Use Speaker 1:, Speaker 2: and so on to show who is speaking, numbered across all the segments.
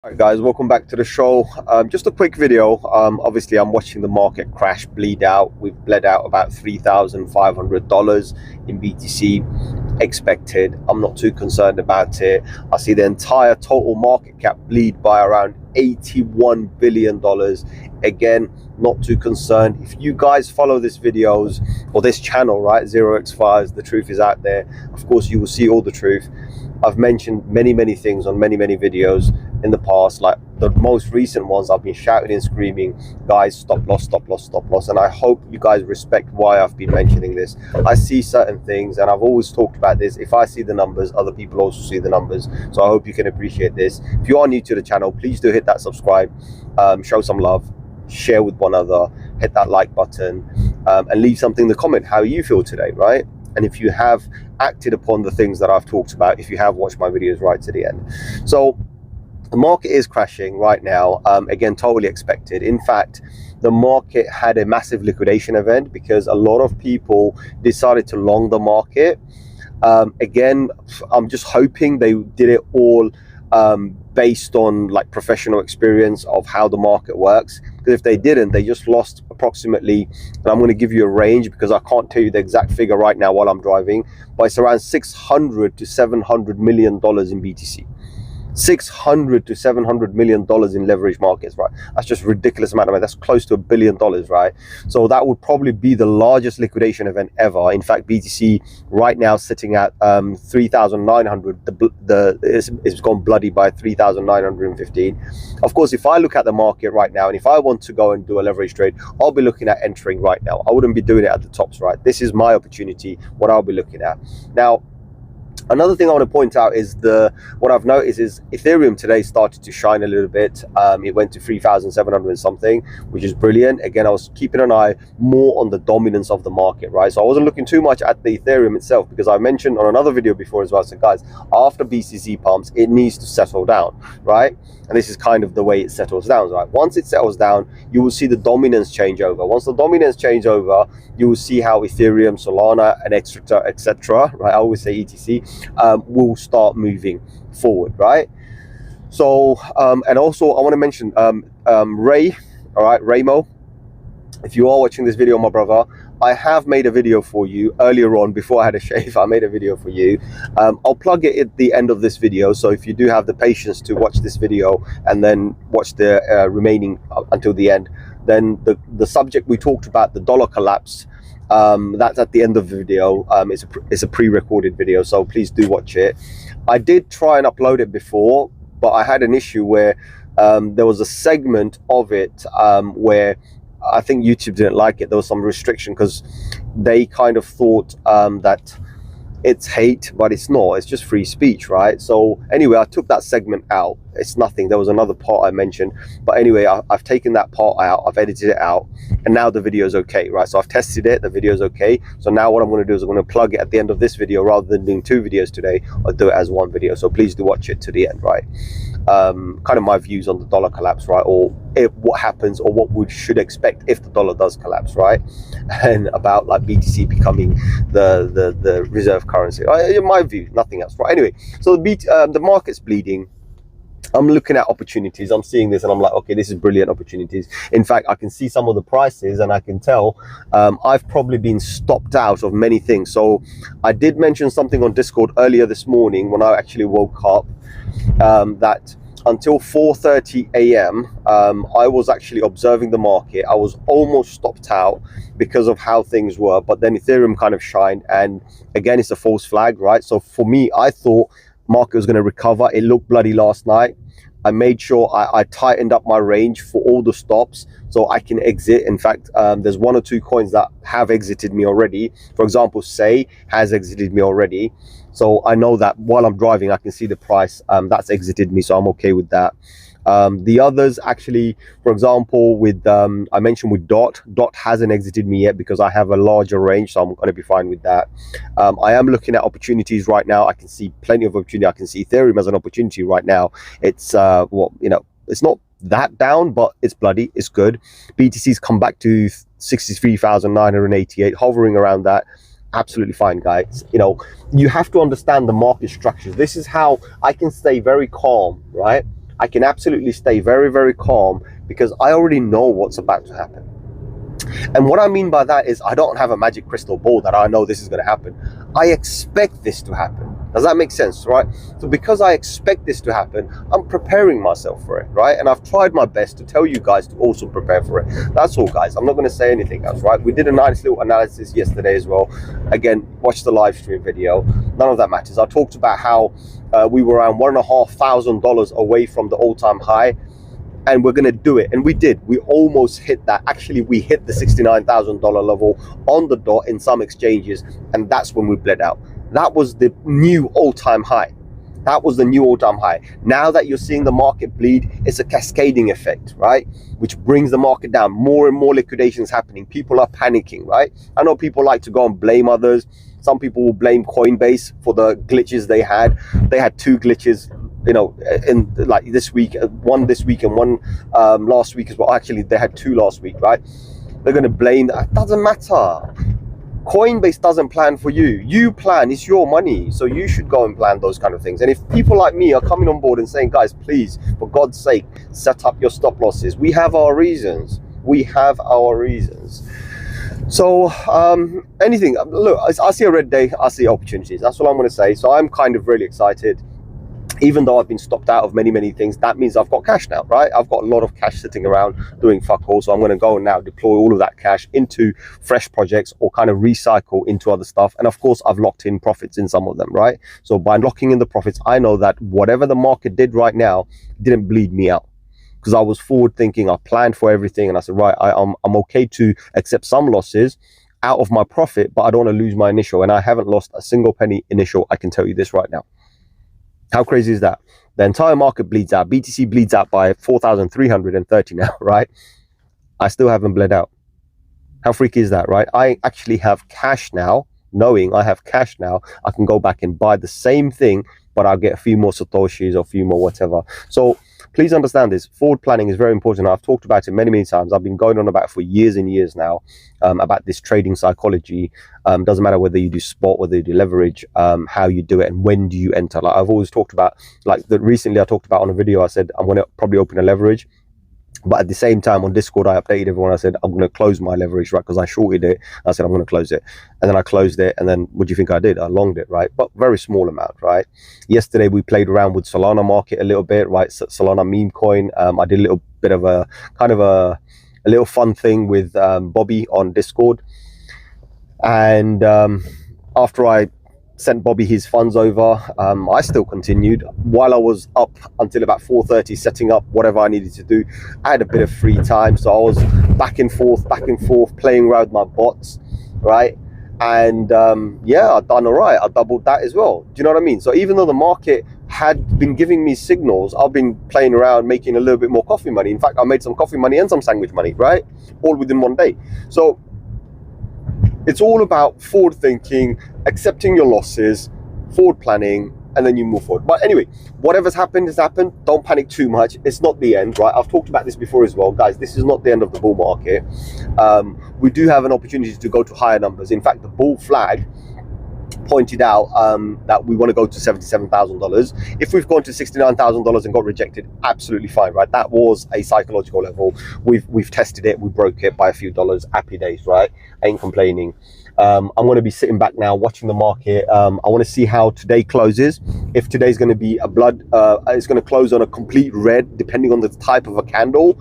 Speaker 1: Alright guys, welcome back to the show. Just a quick video. Obviously I'm watching the market crash, bleed out. We've bled out about $3,500 in BTC expected. I'm not too concerned about it. I see the entire total market cap bleed by around $81 billion. Again, not too concerned. If you guys follow this videos or this channel, right, 0x5s, the truth is out there. Of course you will see all the truth. I've mentioned many things on many videos in the past. Like the most recent ones, I've been shouting and screaming, guys, stop loss, stop loss, stop loss. And I hope you guys respect why I've been mentioning this. I see certain things, and I've always talked about this. If I see the numbers, other people also see the numbers. So I hope you can appreciate this. If you are new to the channel, please do hit that subscribe, show some love, share with one another, hit that like button, and leave something in the comment how you feel today, right? And if you have acted upon the things that I've talked about, if you have watched my videos right to the end. So the market is crashing right now. Again, totally expected. In fact, the market had a massive liquidation event because a lot of people decided to long the market. Again, I'm just hoping they did it all based on like professional experience of how the market works, because if they didn't, they just lost approximately, and I'm going to give you a range because I can't tell you the exact figure right now while I'm driving, but it's around $600 to $700 million in BTC. $600 to $700 million in leverage markets, right? That's just ridiculous amount of money. That's close to $1 billion, right? So that would probably be the largest liquidation event ever. In fact, BTC right now sitting at 3,900. It's gone bloody by 3,915. Of course, if I look at the market right now, and if I want to go and do a leverage trade, I'll be looking at entering right now. I wouldn't be doing it at the tops, right? This is my opportunity, what I'll be looking at now. Another thing I want to point out is what I've noticed is Ethereum today started to shine a little bit. It went to 3,700 and something, which is brilliant. Again, I was keeping an eye more on the dominance of the market, right? So I wasn't looking too much at the Ethereum itself, because I mentioned on another video before as well, so guys, after BCC pumps, it needs to settle down, right? And this is kind of the way it settles down, right? Once it settles down, you will see the dominance change over. Once the dominance change over, you will see how Ethereum, Solana, and etc., right? I always say ETC, will start moving forward, right? So, and also I want to mention Ray, all right, Raymo, if you are watching this video, my brother, I have made a video for you earlier on before I had a shave. I made a video for you. I'll plug it at the end of this video. So if you do have the patience to watch this video and then watch the remaining until the end, then the subject we talked about, the dollar collapse, that's at the end of the video. It's a pre-recorded video, so please do watch it. I did try and upload it before, but I had an issue where there was a segment of it where I think YouTube didn't like it. There was some restriction because they kind of thought that it's hate, but it's not. It's just free speech, right? So anyway, I took that segment out. It's nothing. There was another part I mentioned, but anyway, I've taken that part out. I've edited it out, and now the video is okay, right? So I've tested it. The video is okay. So now what I'm going to do is I'm going to plug it at the end of this video. Rather than doing two videos today, I'll do it as one video. So please do watch it to the end, right? Kind of my views on the dollar collapse, right? Or what happens, or what we should expect if the dollar does collapse, right? And about like BTC becoming the reserve currency. In my view, nothing else, right? Anyway, so the market's bleeding. I'm looking at opportunities. I'm seeing this and I'm like, okay, this is brilliant opportunities. In fact, I can see some of the prices and I can tell I've probably been stopped out of many things. So I did mention something on Discord earlier this morning when I actually woke up, that until 4:30 a.m. I was actually observing the market. I was almost stopped out because of how things were, but then Ethereum kind of shined, and again, it's a false flag, right? So for me, I thought market was going to recover. It looked bloody last night. I made sure I tightened up my range for all the stops so I can exit. In fact, there's one or two coins that have exited me already. For example, Say has exited me already. So I know that while I'm driving, I can see the price that's exited me. So I'm okay with that. The others actually, for example, with I mentioned with Dot hasn't exited me yet because I have a larger range, so I'm going to be fine with that. I am looking at opportunities right now. I can see plenty of opportunity. I can see Ethereum as an opportunity right now. It's well, you know, it's not that down, but it's bloody, it's good. BTC's come back to 63,988, hovering around that. Absolutely fine, guys. You know, you have to understand the market structures. This is how I can stay very calm, right? I can absolutely stay very, very calm because I already know what's about to happen. And what I mean by that is I don't have a magic crystal ball that I know this is going to happen. I expect this to happen. Does that make sense, right? So because I expect this to happen, I'm preparing myself for it, right? And I've tried my best to tell you guys to also prepare for it. That's all, guys. I'm not going to say anything else, right? We did a nice little analysis yesterday as well. Again, watch the live stream video. None of that matters. I talked about how we were around $1,500 away from the all-time high, and we're going to do it. And we did. We almost hit that. Actually, we hit the $69,000 level on the dot in some exchanges, and that's when we bled out. That was the new all-time high. That was the new all-time high. Now that you're seeing the market bleed, it's a cascading effect, right? Which brings the market down. More and more liquidations happening. People are panicking, right? I know people like to go and blame others. Some people will blame Coinbase for the glitches they had. They had 2 glitches, you know, in like this week, one this week and one last week as well. Actually, they had 2 last week, right? They're going to blame that. It doesn't matter. Coinbase doesn't plan for you. You plan. It's your money. So you should go and plan those kind of things. And if people like me are coming on board and saying, guys, please, for God's sake, set up your stop losses. We have our reasons. We have our reasons. So anything, look, I see a red day. I see opportunities. That's all I'm going to say. So I'm kind of really excited. Even though I've been stopped out of many, many things, that means I've got cash now, right? I've got a lot of cash sitting around doing fuck all. So I'm going to go and now deploy all of that cash into fresh projects or kind of recycle into other stuff. And of course, I've locked in profits in some of them, right? So by locking in the profits, I know that whatever the market did right now didn't bleed me out, because I was forward thinking. I planned for everything. And I said, right, I'm okay to accept some losses out of my profit, but I don't want to lose my initial. And I haven't lost a single penny initial. I can tell you this right now. How crazy is that? The entire market bleeds out. BTC bleeds out by 4,330 now, right? I still haven't bled out. How freaky is that, right? I actually have cash now. Knowing I have cash now, I can go back and buy the same thing, but I'll get a few more Satoshis or a few more whatever. So please understand this. Forward planning is very important. I've talked about it many, many times. I've been going on about it for years and years now, about this trading psychology. Doesn't matter whether you do spot, whether you do leverage, how you do it, and when do you enter. Like I've always talked about, like recently I talked about on a video, I said I'm going to probably open a leverage. But at the same time on Discord, I updated everyone. I said, I'm going to close my leverage, right? Because I shorted it. I said, I'm going to close it. And then I closed it. And then what do you think I did? I longed it, right? But very small amount, right? Yesterday, we played around with Solana market a little bit, right? Solana meme coin. I did a little bit of a kind of a little fun thing with Bobby on Discord. And after I sent Bobby his funds over, I still continued while I was up until about 4:30 setting up whatever I needed to do. I had a bit of free time, so I was back and forth playing around with my bots, right? And yeah, I've done all right. I doubled that as well. Do you know what I mean? So even though the market had been giving me signals, I've been playing around making a little bit more coffee money. In fact, I made some coffee money and some sandwich money, right? All within one day. So it's all about forward thinking, accepting your losses, forward planning, and then you move forward. But anyway, whatever's happened has happened. Don't panic too much. It's not the end, right? I've talked about this before as well, guys. This is not the end of the bull market. We do have an opportunity to go to higher numbers. In fact, the bull flag pointed out that we want to go to $77,000. If we've gone to $69,000 and got rejected, absolutely fine, right? That was a psychological level. We've tested it. We broke it by a few dollars. Happy days, right? Ain't complaining. I'm going to be sitting back now watching the market. I want to see how today closes. If today's going to be a blood, it's going to close on a complete red, depending on the type of a candle.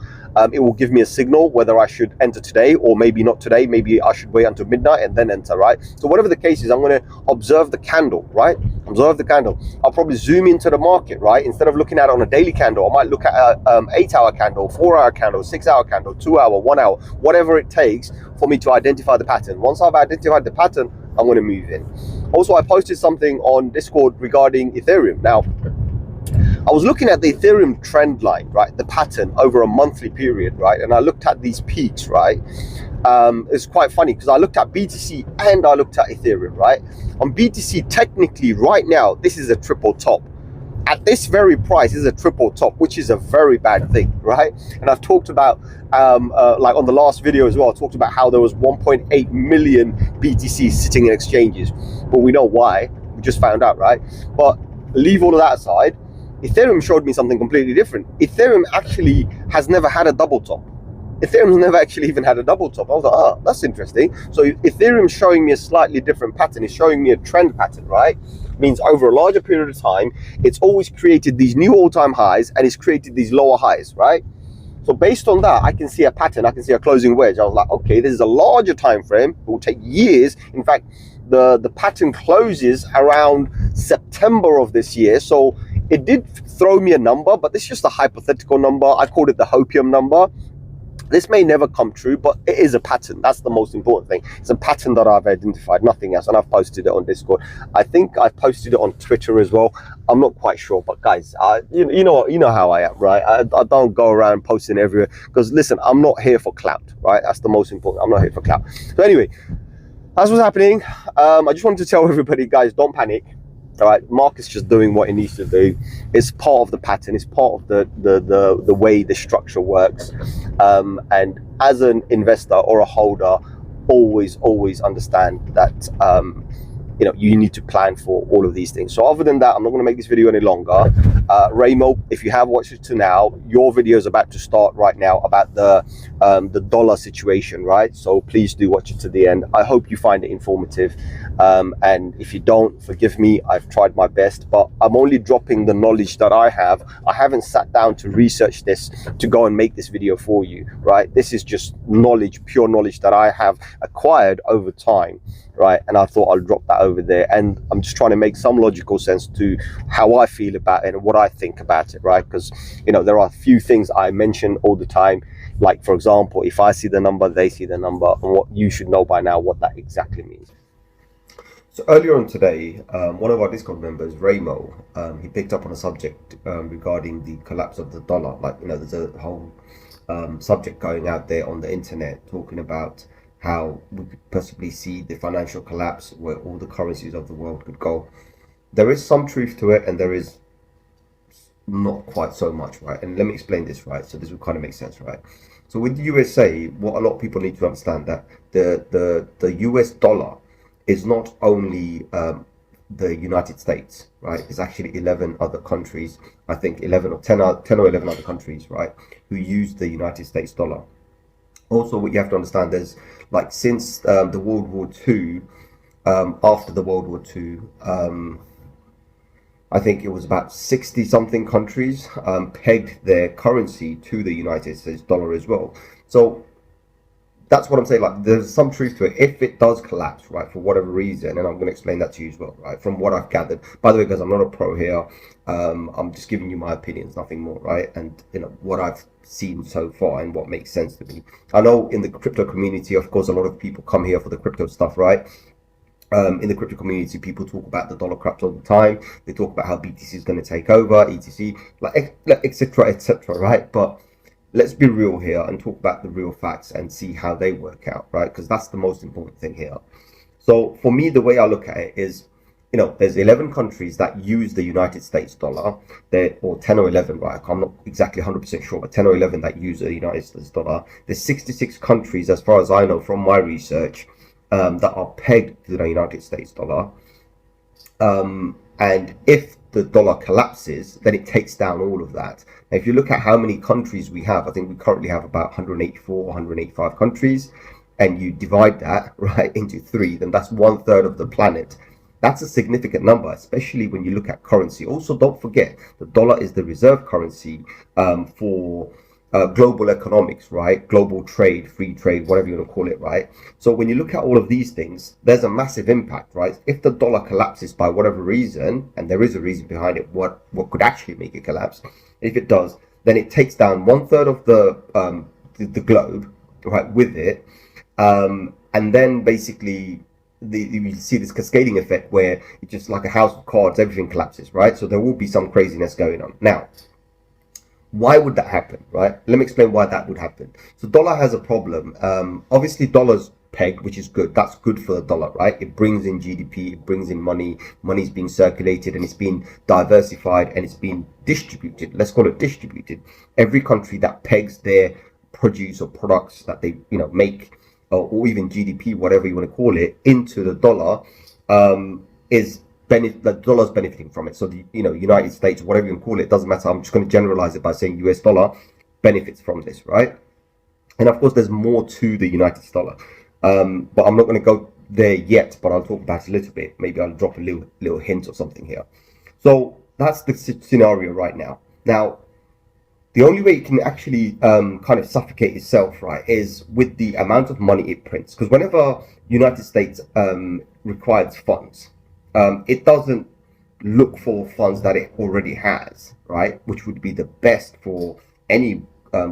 Speaker 1: It will give me a signal whether I should enter today or maybe not today. Maybe I should wait until midnight and then enter, right? So whatever the case is, I'm going to observe the candle, right? Observe the candle. I'll probably zoom into the market, right? Instead of looking at it on a daily candle, I might look at a 8-hour candle, 4-hour candle, 6-hour candle, 2-hour, 1 hour, whatever it takes for me to identify the pattern. Once I've identified the pattern, I'm going to move in. Also, I posted something on Discord regarding Ethereum. Now, I was looking at the Ethereum trend line, right? The pattern over a monthly period, right? And I looked at these peaks, right? It's quite funny because I looked at BTC and I looked at Ethereum, right? On BTC, technically right now, this is a triple top. At this very price, this is a triple top, which is a very bad thing, right? And I've talked about, like on the last video as well, I talked about how there was 1.8 million BTC sitting in exchanges. But we know why. We just found out, right? But leave all of that aside. Ethereum showed me something completely different. Ethereum actually has never had a double top. Ethereum's never actually even had a double top. I was like, oh, that's interesting. So Ethereum's showing me a slightly different pattern. It's showing me a trend pattern, right? Means over a larger period of time, it's always created these new all-time highs and it's created these lower highs, right? So based on that, I can see a pattern. I can see a closing wedge. I was like, okay, this is a larger time frame. It will take years. In fact, the pattern closes around September of this year. So it did throw me a number, but this is just a hypothetical number. I called it the hopium number. This may never come true, but it is a pattern. That's the most important thing. It's a pattern that I've identified, nothing else. And I've posted it on Discord. I think I've posted it on Twitter as well. I'm not quite sure, but guys, you know how I am, right? I don't go around posting everywhere because listen, I'm not here for clout, right? That's the most important. I'm not here for clout. So anyway, that's what's happening. I just wanted to tell everybody, guys, don't panic. All right, market's just doing what it needs to do. It's part of the pattern. It's part of the way the structure works. And as an investor or a holder, always understand that you need to plan for all of these things. So other than that, I'm not going to make this video any longer. Raymo, if you have watched it to now, your video is about to start right now about the dollar situation, right? So please do watch it to the end. I hope you find it informative. And if you don't, forgive me, I've tried my best, but I'm only dropping the knowledge that I have. I haven't sat down to research this to go and make this video for you, right? This is just knowledge, pure knowledge that I have acquired over time, right? And I thought I'll drop that over there. And I'm just trying to make some logical sense to how I feel about it and what I think about it, right? Because, there are a few things I mention all the time. Like, for example, if I see the number, they see the number, and what you should know by now what that exactly means. So earlier on today, one of our Discord members, Raymo, he picked up on a subject regarding the collapse of the dollar. Like, there's a whole subject going out there on the internet talking about how we could possibly see the financial collapse where all the currencies of the world could go. There is some truth to it, and there is not quite so much, right? And let me explain this, right? So this will kind of make sense, right? So with the USA, what a lot of people need to understand that the US dollar is not only the United States, right? It's actually 11 other countries, I think 10 or 11 other countries, right, who use the United States dollar. Also, what you have to understand is, like, since the World War II, after the World War II, I think it was about 60 something countries pegged their currency to the United States dollar as well. So that's what I'm saying. Like, there's some truth to it. If it does collapse, right, for whatever reason, and I'm going to explain that to you as well, right, from what I've gathered. By the way, guys, I'm not a pro here. I'm just giving you my opinions, nothing more, right? And what I've seen so far and what makes sense to me. I know in the crypto community, of course, a lot of people come here for the crypto stuff, right? In the crypto community, people talk about the dollar collapse all the time. They talk about how BTC is going to take over, ETC, like etc., right? But let's be real here and talk about the real facts and see how they work out, right? Because that's the most important thing here. So for me, the way I look at it is, there's 11 countries that use the United States dollar, or 10 or 11, right? I'm not exactly 100% sure, but 10 or 11 that use the United States dollar. There's 66 countries, as far as I know from my research, that are pegged to the United States dollar. And if the dollar collapses, then it takes down all of that. Now, if you look at how many countries we have, I think we currently have about 184, 185 countries, and you divide that, right, into 3, then that's 1/3 of the planet. That's a significant number, especially when you look at currency. Also, don't forget, the dollar is the reserve currency for global economics, right? Global trade, free trade, whatever you want to call it, right? So when you look at all of these things, there's a massive impact, right? If the dollar collapses by whatever reason, and there is a reason behind it, what could actually make it collapse, if it does, then it takes down 1/3 of the globe, right, with it, and then basically you see this cascading effect where it's just like a house of cards, everything collapses, right? So there will be some craziness going on. Now, why would that happen, right? Let me explain why that would happen. So dollar has a problem. Obviously, dollar's pegged, which is good. That's good for the dollar, right? It brings in GDP, it brings in money. Money's being circulated, and it's been diversified, and it's been distributed. Let's call it distributed. Every country that pegs their produce or products that they make, or even GDP, whatever you want to call it, into the dollar, is the dollar's benefiting from it. So the United States, whatever you can call it, doesn't matter. I'm just going to generalize it by saying US dollar benefits from this, right? And of course, there's more to the United dollar, but I'm not going to go there yet. But I'll talk about it a little bit. Maybe I'll drop a little hint or something here. So that's the scenario right now. Now, the only way it can actually kind of suffocate itself, right, is with the amount of money it prints. Because whenever United States requires funds, it doesn't look for funds that it already has, right, which would be the best for any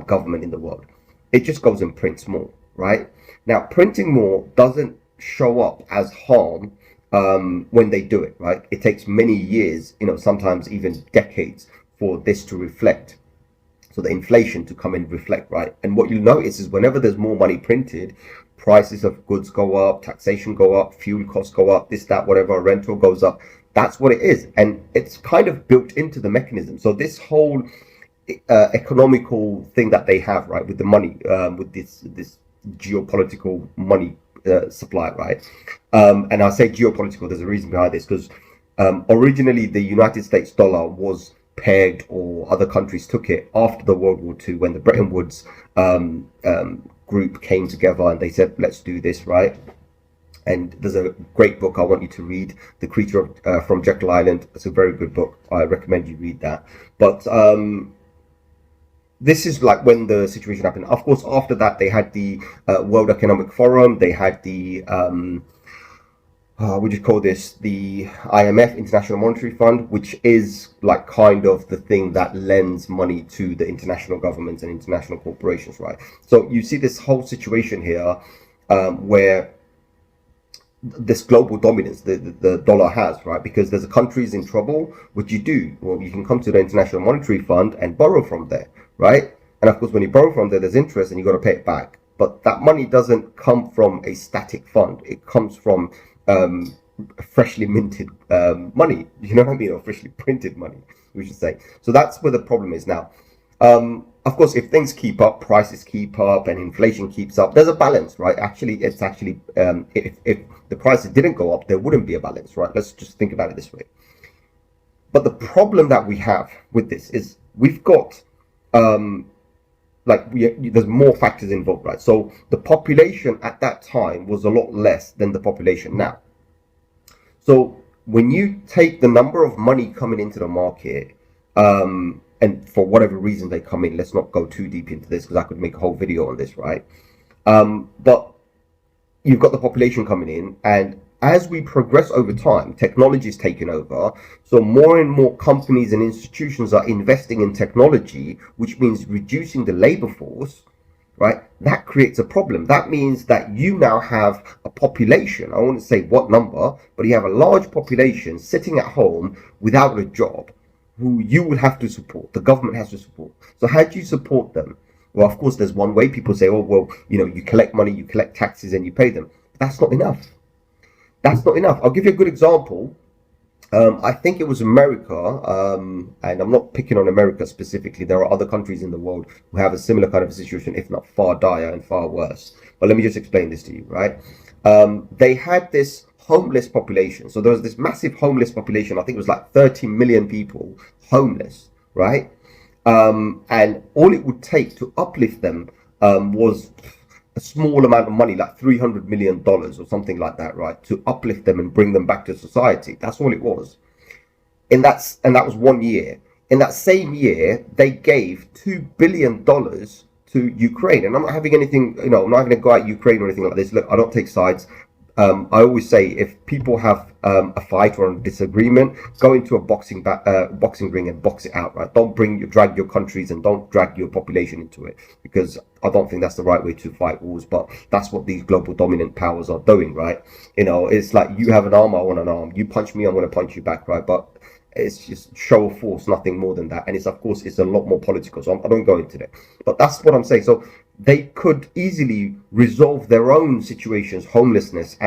Speaker 1: government in the world. It just goes and prints more, right? Now, printing more doesn't show up as harm when they do it, right? It takes many years, sometimes even decades for this to reflect. So the inflation to come and reflect, right? And what you'll notice is whenever there's more money printed, prices of goods go up, taxation go up, fuel costs go up, this, that, whatever, rental goes up. That's what it is. And it's kind of built into the mechanism. So this whole economical thing that they have, right, with the money, with this geopolitical money supply, right? And I say geopolitical, there's a reason behind this, because originally the United States dollar was pegged, or other countries took it after the World War II, when the Bretton Woods group came together and they said, let's do this, right? And there's a great book I want you to read, The Creature from Jekyll Island. It's a very good book. I recommend you read that. But this is like when the situation happened. Of course, after that, they had the World Economic Forum. They had the what do you call this? The IMF, International Monetary Fund, which is like kind of the thing that lends money to the international governments and international corporations, right? So you see this whole situation here where this global dominance the dollar has, right? Because there's a country's in trouble, what you do? Well, you can come to the International Monetary Fund and borrow from there, right? And of course, when you borrow from there, there's interest and you got to pay it back. But that money doesn't come from a static fund. It comes from freshly minted money, you know what I mean, or freshly printed money, we should say. So that's where the problem is now. Of course, if things keep up, prices keep up, and inflation keeps up, there's a balance, right? Actually, it's actually if the prices didn't go up, there wouldn't be a balance, right? Let's just think about it this way. But the problem that we have with this is we've got there's more factors involved, right? So the population at that time was a lot less than the population now. So when you take the number of money coming into the market, and for whatever reason they come in, let's not go too deep into this because I could make a whole video on this, right? But you've got the population coming in, and as we progress over time, technology is taking over. So more and more companies and institutions are investing in technology, which means reducing the labor force, right? That creates a problem. That means that you now have a population, I won't say what number, but you have a large population sitting at home without a job, who you will have to support, the government has to support. So how do you support them? Well, of course, there's one way. People say, oh, well, you collect money, you collect taxes, and you pay them. But that's not enough. That's not enough. I'll give you a good example. I think it was America, and I'm not picking on America specifically. There are other countries in the world who have a similar kind of situation, if not far dire and far worse. But let me just explain this to you, right? They had this homeless population. So there was this massive homeless population. I think it was like 30 million people homeless, right? And all it would take to uplift them was a small amount of money, like $300 million or something like that, right? To uplift them and bring them back to society. That's all it was. And that was 1 year. In that same year, they gave $2 billion to Ukraine. And I'm not having anything, I'm not going to go at Ukraine or anything like this. Look, I don't take sides. I always say if people have a fight or a disagreement, go into a boxing ring and box it out, right? Don't drag your countries and don't drag your population into it, because I don't think that's the right way to fight wars. But that's what these global dominant powers are doing, right? It's like you have an arm, I want an arm. You punch me, I'm going to punch you back, right? But It's just show of force, nothing more than that. And it's, of course, it's a lot more political. So I don't go into that. But that's what I'm saying. So they could easily resolve their own situations, homelessness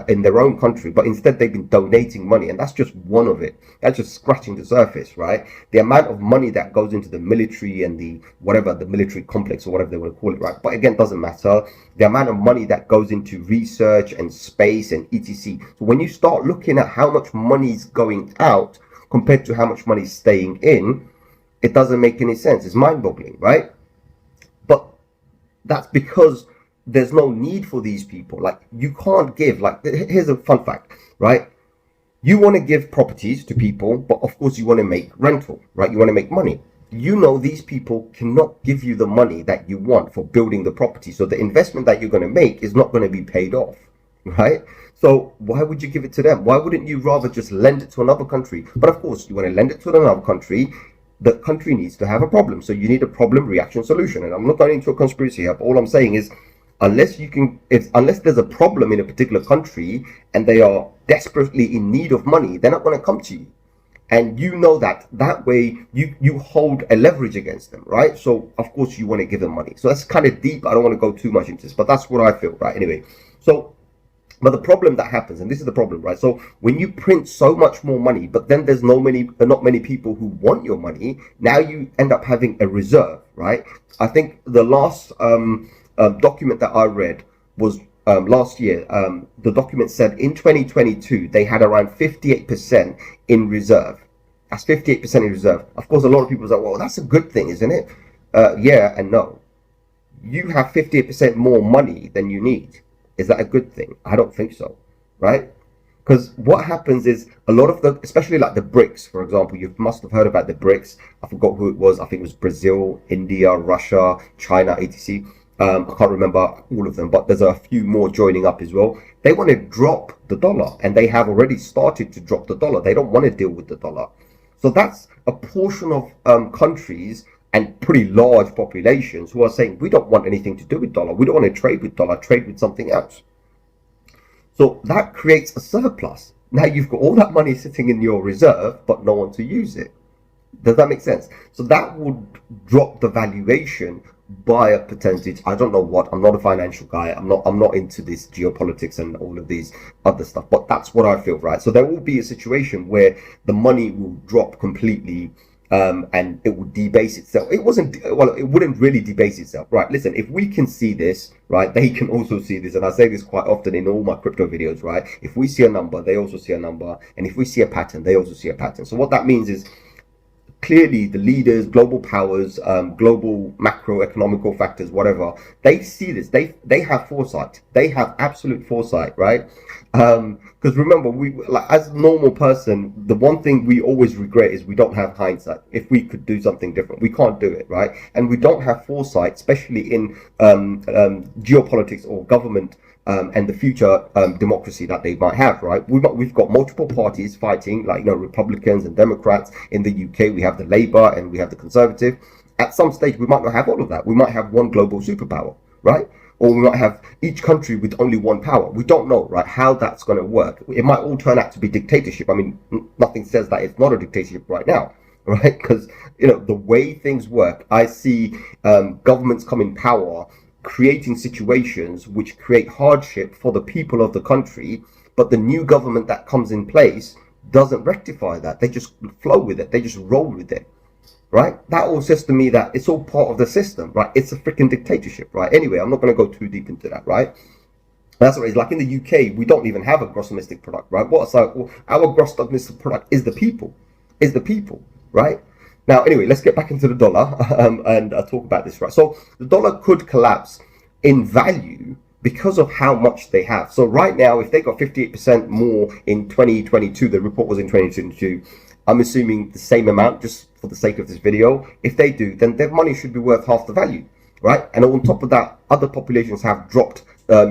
Speaker 1: in their own country, but instead they've been donating money, and that's just one of it. That's just scratching the surface, right? The amount of money that goes into the military and the whatever, the military complex or whatever they want to call it, right? But again, doesn't matter. The amount of money that goes into research and space and etc. So when you start looking at how much money is going out compared to how much money is staying in, it doesn't make any sense. It's mind-boggling, right? But that's because there's no need for these people. Like, you can't give, like, here's a fun fact, right? You want to give properties to people, but of course you want to make rental, right? You want to make money. You know these people cannot give you the money that you want for building the property. So the investment that you're going to make is not going to be paid off, right? So why would you give it to them? Why wouldn't you rather just lend it to another country? But of course, you want to lend it to another country. The country needs to have a problem. So you need a problem reaction solution. And I'm not going into a conspiracy here, but all I'm saying is, unless there's a problem in a particular country and they are desperately in need of money, they're not going to come to you. And you know that way you hold a leverage against them, right? So of course you want to give them money. So that's kind of deep. I don't want to go too much into this, but that's what I feel, right? Anyway, so but the problem that happens, and this is the problem, right? So when you print so much more money, but then there's not many people who want your money, now you end up having a reserve, right? I think the last document that I read was last year. The document said in 2022 they had around 58% in reserve. That's 58% in reserve. Of course, a lot of people say, well, that's a good thing, isn't it? Yeah and no. You have 58% more money than you need. Is that a good thing? I don't think so, right? Because what happens is a lot of especially like the BRICS, for example, you must have heard about the BRICS. I forgot who it was. I think it was Brazil, India, Russia, China, etc. I can't remember all of them, but there's a few more joining up as well. They want to drop the dollar, and they have already started to drop the dollar. They don't want to deal with the dollar. So that's a portion of countries and pretty large populations who are saying, we don't want anything to do with dollar. We don't want to trade with dollar, trade with something else. So that creates a surplus. Now you've got all that money sitting in your reserve, but no one to use it. Does that make sense? So that would drop the valuation by a percentage. I don't know what. I'm not a financial guy. I'm not into this geopolitics and all of these other stuff. But that's what I feel, right? So there will be a situation where the money will drop completely. And it would debase itself. It wouldn't really debase itself, right? Listen, if we can see this, right, they can also see this, and I say this quite often in all my crypto videos, right? If we see a number, they also see a number, and if we see a pattern, they also see a pattern. So what that means is, clearly the leaders, global powers, global macroeconomical factors, whatever, they see this. They have foresight. They have absolute foresight, right? Because remember, we, like, as a normal person, the one thing we always regret is we don't have hindsight. If we could do something different, we can't do it, right? And we don't have foresight, especially in geopolitics or government and the future democracy that they might have, right? We've got multiple parties fighting, like, Republicans and Democrats. In the UK, we have the Labour and we have the Conservative. At some stage, we might not have all of that. We might have one global superpower, right? Or we might have each country with only one power. We don't know, right, how that's going to work. It might all turn out to be dictatorship. I mean, nothing says that it's not a dictatorship right now, right? Because, the way things work, I see governments come in power, creating situations which create hardship for the people of the country, but the new government that comes in place doesn't rectify that. They just flow with it. They just roll with it, right? That all says to me that it's all part of the system, right? It's a freaking dictatorship, right? Anyway, I'm not going to go too deep into that, right? That's what it is. Like in the UK, we don't even have a gross domestic product, right? Our gross domestic product is the people, right? Now, anyway, let's get back into the dollar and talk about this, right? So the dollar could collapse in value because of how much they have. So right now, if they got 58% more in 2022, the report was in 2022, I'm assuming the same amount just for the sake of this video. If they do, then their money should be worth half the value, right? And on top of that, other populations have dropped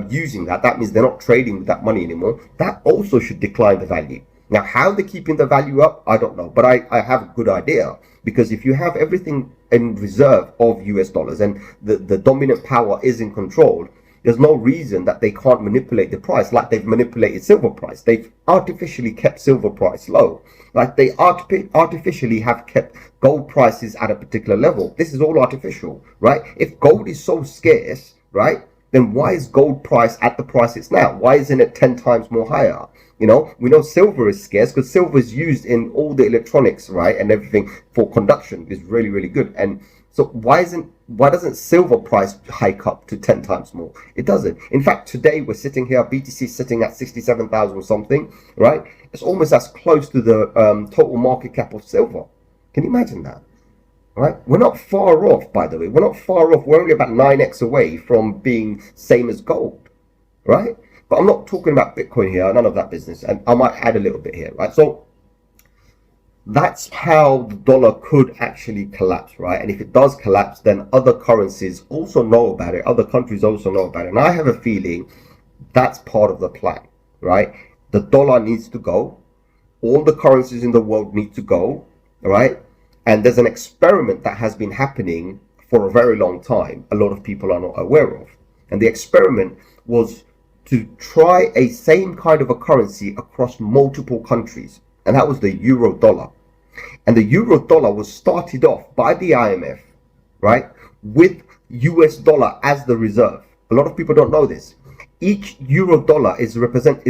Speaker 1: using that. That means they're not trading with that money anymore. That also should decline the value. Now, how they're keeping the value up, I don't know, but I have a good idea. Because if you have everything in reserve of US dollars and the dominant power is in control, There's no reason that they can't manipulate the price like they've manipulated silver price. They've artificially kept silver price low. Like they artificially have kept gold prices at a particular level. This is all artificial, right? If gold is so scarce, right, then why is gold price at the price it's now? Why isn't it 10 times more higher? You know, we know silver is scarce because silver is used in all the electronics, right, and everything for conduction is really, really good. And so why doesn't silver price hike up to 10 times more? It doesn't. In fact, today we're sitting here, BTC is sitting at 67,000 or something, right? It's almost as close to the total market cap of silver. Can you imagine that? Right? We're not far off, by the way. We're not far off. We're only about 9x away from being same as gold, right? But I'm not talking about Bitcoin here, none of that business. And I might add a little bit here, right? So that's how the dollar could actually collapse, right? And if it does collapse, then other currencies also know about it. Other countries also know about it. And I have a feeling that's part of the plan, right? The dollar needs to go. All the currencies in the world need to go, right? And there's an experiment that has been happening for a very long time. A lot of people are not aware of. And the experiment was to try a same kind of a currency across multiple countries. And that was the euro dollar. And the euro dollar was started off by the IMF, right, with US dollar as the reserve. A lot of people don't know this. Each euro dollar is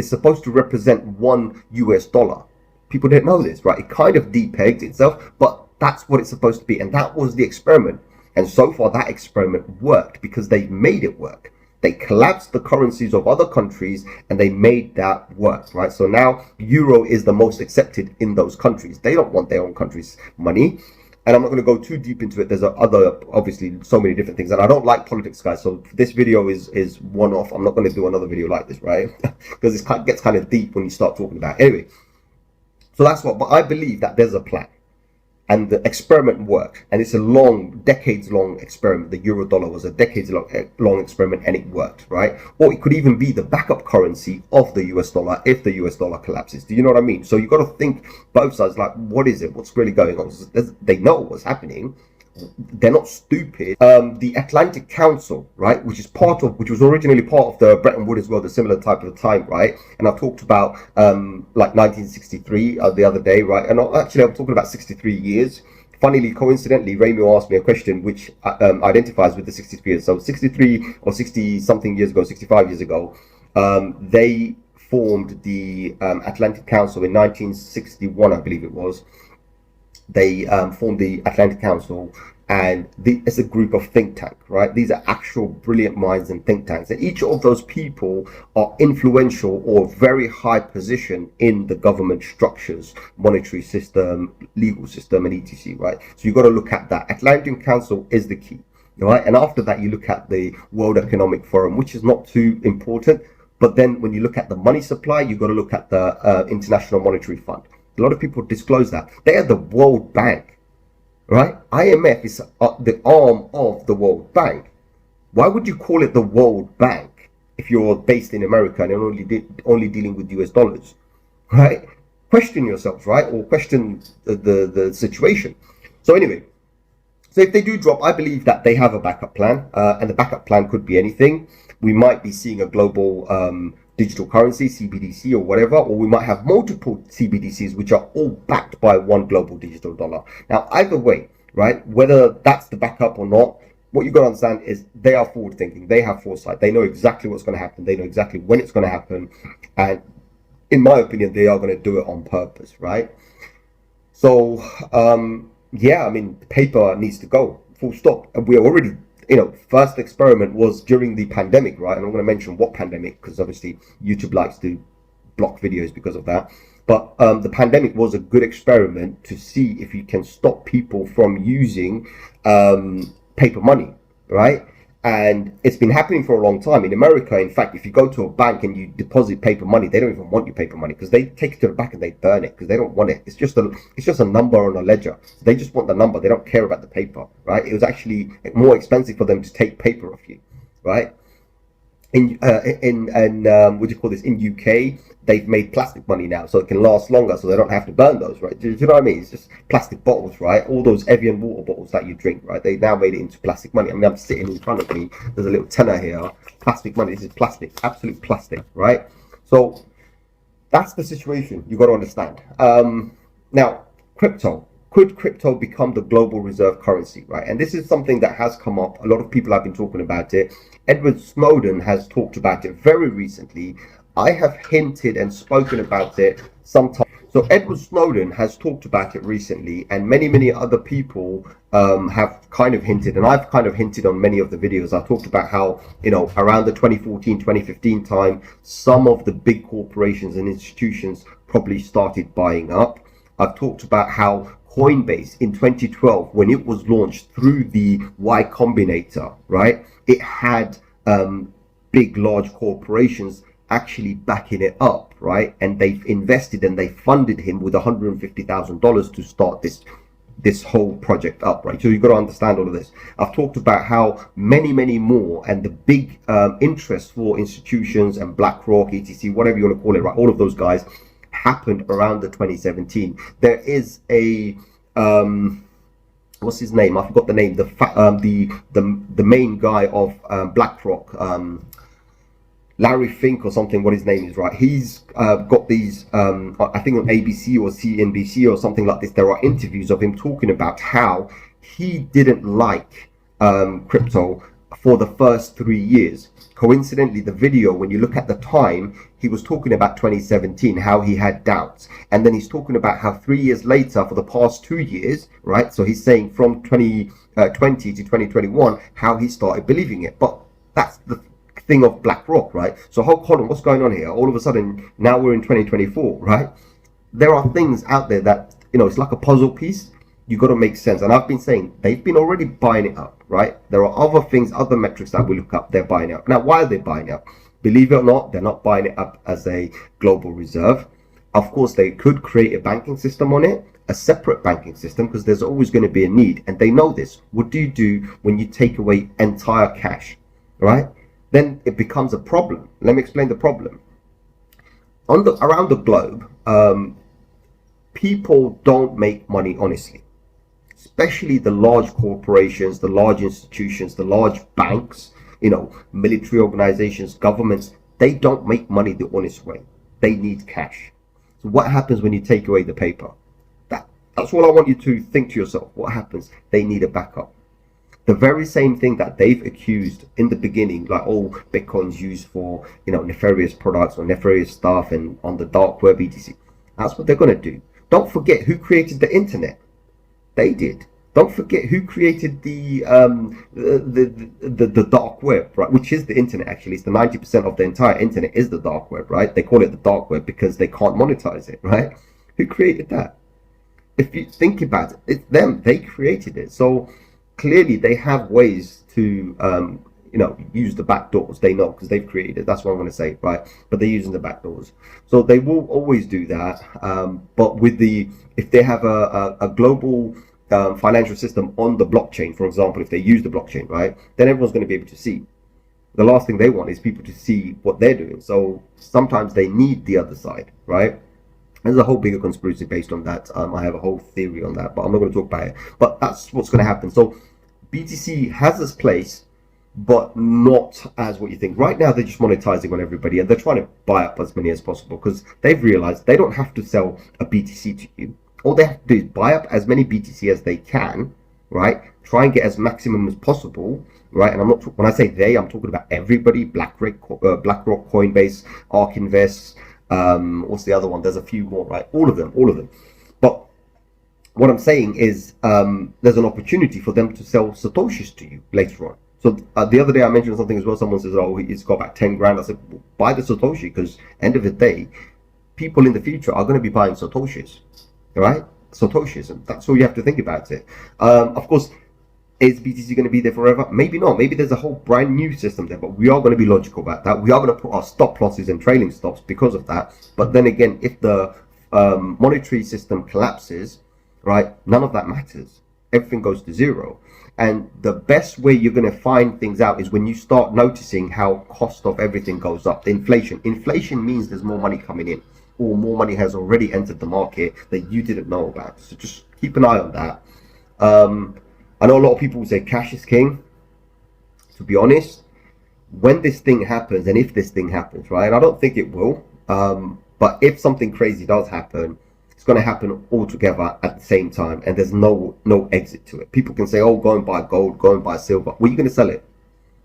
Speaker 1: supposed to represent one US dollar. People didn't know this, right? It kind of depegged itself, but that's what it's supposed to be. And that was the experiment. And so far that experiment worked because they made it work. They collapsed the currencies of other countries and they made that work, right? So now euro is the most accepted in those countries. They don't want their own country's money. And I'm not going to go too deep into it. There's other, obviously, so many different things. And I don't like politics, guys. So this video is one-off. I'm not going to do another video like this, right? Because it gets kind of deep when you start talking about it. Anyway, so that's what, but I believe that there's a plan. And the experiment worked, and it's a decades-long experiment. The euro dollar was a decades-long experiment, and it worked, right? Or it could even be the backup currency of the US dollar if the US dollar collapses. Do you know what I mean? So you got to think both sides, like, what is it? What's really going on? They know what's happening. They're not stupid. The Atlantic Council, right, which was originally part of the Bretton Woods as well, the similar type of time, right? And I talked about like 1963 the other day, right? And actually, I'm talking about 63 years. Funnily, coincidentally, Raymond asked me a question which identifies with the 63 years. So 63 or 60 something years ago, 65 years ago, they formed the Atlantic Council in 1961, I believe it was. They formed the Atlantic Council, and it's a group of think tank, right? These are actual brilliant minds and think tanks, and each of those people are influential or very high position in the government structures, monetary system, legal system, and etc., right? So you've got to look at that. Atlantic Council is the key, right? And after that, you look at the World Economic Forum, which is not too important. But then when you look at the money supply, you've got to look at the International Monetary Fund. A lot of people disclose that. They are the World Bank, right? IMF is the arm of the World Bank. Why would you call it the World Bank if you're based in America and only dealing with US dollars, right? Question yourselves, right? Or question the situation. So anyway, so if they do drop, I believe that they have a backup plan, and the backup plan could be anything. We might be seeing a global digital currency, CBDC or whatever, or we might have multiple CBDCs which are all backed by one global digital dollar. Now, either way, right, whether that's the backup or not, what you've got to understand is they are forward thinking. They have foresight. They know exactly what's going to happen. They know exactly when it's going to happen. And in my opinion, they are going to do it on purpose, right? So, yeah, I mean, paper needs to go, full stop. And we are already, first experiment was during the pandemic, right? And I'm going to mention what pandemic, because obviously YouTube likes to block videos because of that. But the pandemic was a good experiment to see if you can stop people from using paper money, right? And it's been happening for a long time. In America, in fact, if you go to a bank and you deposit paper money, they don't even want your paper money because they take it to the bank and they burn it because they don't want it. It's just a number on a ledger. So they just want the number. They don't care about the paper, right? It was actually more expensive for them to take paper off you, right? what do you call this, in UK, they've made plastic money now, so it can last longer, so they don't have to burn those, right? Do you know what I mean? It's just plastic bottles, right? All those Evian water bottles that you drink, right? They now made it into plastic money. I mean, I'm sitting in front of me, there's a little tenner here, plastic money. This is plastic, absolute plastic, right? So that's the situation you got to understand. Now, crypto. Could crypto become the global reserve currency, right? And this is something that has come up. A lot of people have been talking about it. Edward Snowden has talked about it very recently. I have hinted and spoken about it sometime. So Edward Snowden has talked about it recently, and many other people have kind of hinted, and I've kind of hinted on many of the videos. I talked about how, you know, around the 2014, 2015 time, some of the big corporations and institutions probably started buying up. I've talked about how Coinbase in 2012, when it was launched through the Y Combinator, right, it had large corporations actually backing it up, right? And they've invested and they funded him with $150,000 to start this whole project up, right? So you've got to understand all of this. I've talked about how many more, and the big interest for institutions and BlackRock, ETC, whatever you want to call it, right? All of those guys happened around the 2017. There is a what's his name? I forgot the name. The main guy of BlackRock, Larry Fink or something. What his name is, right? He's got these. I think on ABC or CNBC or something like this. There are interviews of him talking about how he didn't like crypto for the first 3 years. Coincidentally, the video, when you look at the time, he was talking about 2017, how he had doubts. And then he's talking about how 3 years later, for the past 2 years, right? So he's saying from 2020 to 2021, how he started believing it. But that's the thing of BlackRock, right? So hold on, what's going on here? All of a sudden, now we're in 2024, right? There are things out there that, you know, it's like a puzzle piece. You got to make sense. And I've been saying they've been already buying it up, right? There are other things, other metrics that we look up. They're buying it up. Now, why are they buying it up? Believe it or not, they're not buying it up as a global reserve. Of course, they could create a banking system on it, a separate banking system, because there's always going to be a need. And they know this. What do you do when you take away entire cash, right? Then it becomes a problem. Let me explain the problem. Around the globe, people don't make money honestly. Especially the large corporations, the large institutions, the large banks, you know, military organizations, governments, they don't make money the honest way. They need cash. So what happens when you take away the paper? That's all I want you to think to yourself. What happens? They need a backup. The very same thing that they've accused in the beginning, like, oh, Bitcoin's used for, you know, nefarious products or nefarious stuff and on the dark web, etc. That's what they're going to do. Don't forget who created the internet. They did. Don't forget who created the dark web, right? Which is the internet. Actually, it's the 90% of the entire internet is the dark web, right? They call it the dark web because they can't monetize it, right? Who created that? If you think about it, it's them. They created it. So clearly, they have ways to you know, use the back doors. They know because they've created it. That's what I'm going to say, right? But they're using the back doors, so they will always do that. But with if they have a global financial system on the blockchain, for example, if they use the blockchain, right, then everyone's going to be able to see. The last thing they want is people to see what they're doing. So sometimes they need the other side, right? There's a whole bigger conspiracy based on that. I have a whole theory on that, but I'm not going to talk about it. But that's what's going to happen. So BTC has its place, but not as what you think. Right now, they're just monetizing on everybody, and they're trying to buy up as many as possible because they've realized they don't have to sell a BTC to you. All they have to do is buy up as many BTC as they can, right? Try and get as maximum as possible, right? And I'm not, when I say they, I'm talking about everybody: BlackRock, Coinbase, ARK Invest. What's the other one? There's a few more, right? All of them. But what I'm saying is, there's an opportunity for them to sell Satoshis to you later on. So the other day I mentioned something as well. Someone says, "Oh, he's got about 10 grand." I said, well, "Buy the Satoshi, because end of the day, people in the future are going to be buying Satoshis, right? Satoshis, and that's all you have to think about it. Of course, is BTC going to be there forever? Maybe not. Maybe there's a whole brand new system there, but we are going to be logical about that. We are going to put our stop losses and trailing stops because of that. But then again, if the monetary system collapses, right, none of that matters. Everything goes to zero. And the best way you're going to find things out is when you start noticing how cost of everything goes up. Inflation means there's more money coming in, or more money has already entered the market that you didn't know about. So just keep an eye on that. I know a lot of people will say cash is king. To be honest, when this thing happens, and if this thing happens, right, I don't think it will, but if something crazy does happen, it's going to happen all together at the same time, and there's no exit to it. People can say, oh, go and buy gold, go and buy silver. What are you going to sell it?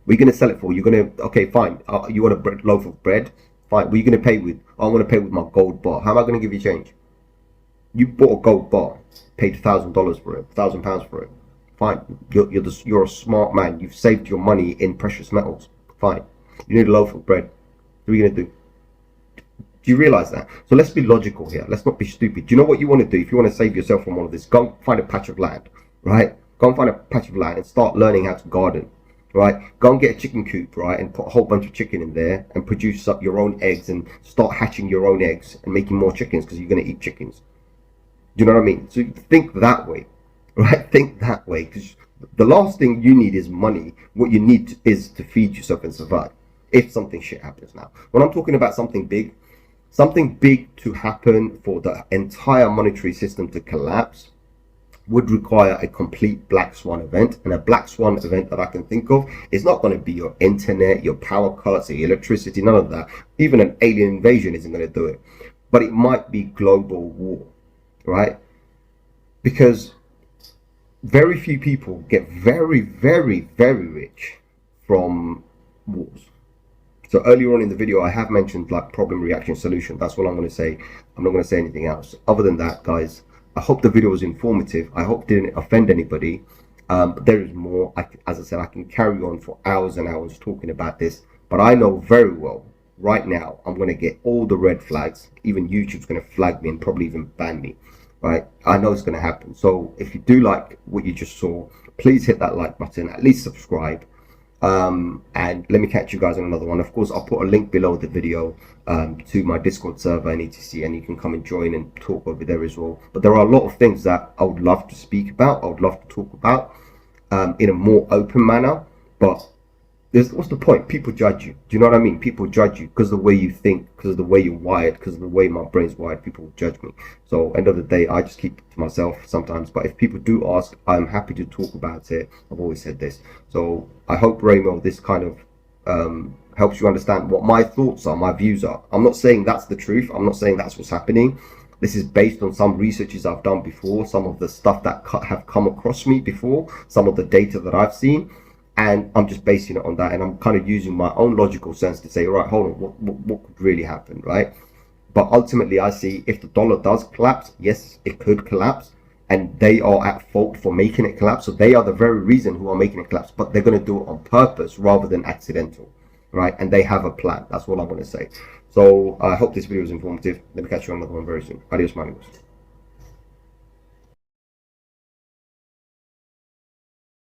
Speaker 1: What are you going to sell it for? You're going to, okay, fine, you want a loaf of bread? Fine, what are you going to pay with? Oh, I'm going to pay with my gold bar. How am I going to give you change? You bought a gold bar, paid $1,000 for it, £1,000 for it. Fine, you're a smart man. You've saved your money in precious metals. Fine, you need a loaf of bread. What are you going to do? Do you realize that? So let's be logical here. Let's not be stupid. Do you know what you want to do? If you want to save yourself from all of this, go and find a patch of land, right? Go and find a patch of land and start learning how to garden, right? Go and get a chicken coop, right? And put a whole bunch of chicken in there and produce up your own eggs and start hatching your own eggs and making more chickens because you're going to eat chickens. Do you know what I mean? So think that way, right? Think that way, because the last thing you need is money. What you need is to feed yourself and survive if something shit happens. Now, when I'm talking about something big to happen for the entire monetary system to collapse would require a complete black swan event. And a black swan event that I can think of is not going to be your internet, your power cuts, your electricity, none of that. Even an alien invasion isn't going to do it. But it might be global war, right? Because very few people get very, very, very rich from wars. So earlier on in the video, I have mentioned like problem, reaction, solution. That's what I'm going to say. I'm not going to say anything else. Other than that, guys, I hope the video was informative. I hope it didn't offend anybody. But there is more. As I said, I can carry on for hours and hours talking about this. But I know very well right now I'm going to get all the red flags. Even YouTube's going to flag me and probably even ban me. Right? I know it's going to happen. So if you do like what you just saw, please hit that like button. At least subscribe. And let me catch you guys on another one. Of course, I'll put a link below the video to my Discord server and etc, and you can come and join and talk over there as well. But there are a lot of things that I would love to speak about, I would love to talk about in a more open manner. But what's the point? People judge you. Do you know what I mean? People judge you because of the way you think, because of the way you're wired, because of the way my brain's wired. People judge me. So end of the day, I just keep it to myself sometimes. But if people do ask, I'm happy to talk about it. I've always said this. So I hope, Ramo, this kind of helps you understand what my thoughts are, my views are. I'm not saying that's the truth. I'm not saying that's what's happening. This is based on some researches I've done before, some of the stuff that have come across me before, some of the data that I've seen. And I'm just basing it on that, and I'm kind of using my own logical sense to say, all right, hold on, what could really happen, right? But ultimately, I see if the dollar does collapse, yes, it could collapse, and they are at fault for making it collapse. So they are the very reason who are making it collapse, but they're going to do it on purpose rather than accidental, right? And they have a plan. That's what I want to say. So I hope this video was informative. Let me catch you on another one very soon. Adios, amigos.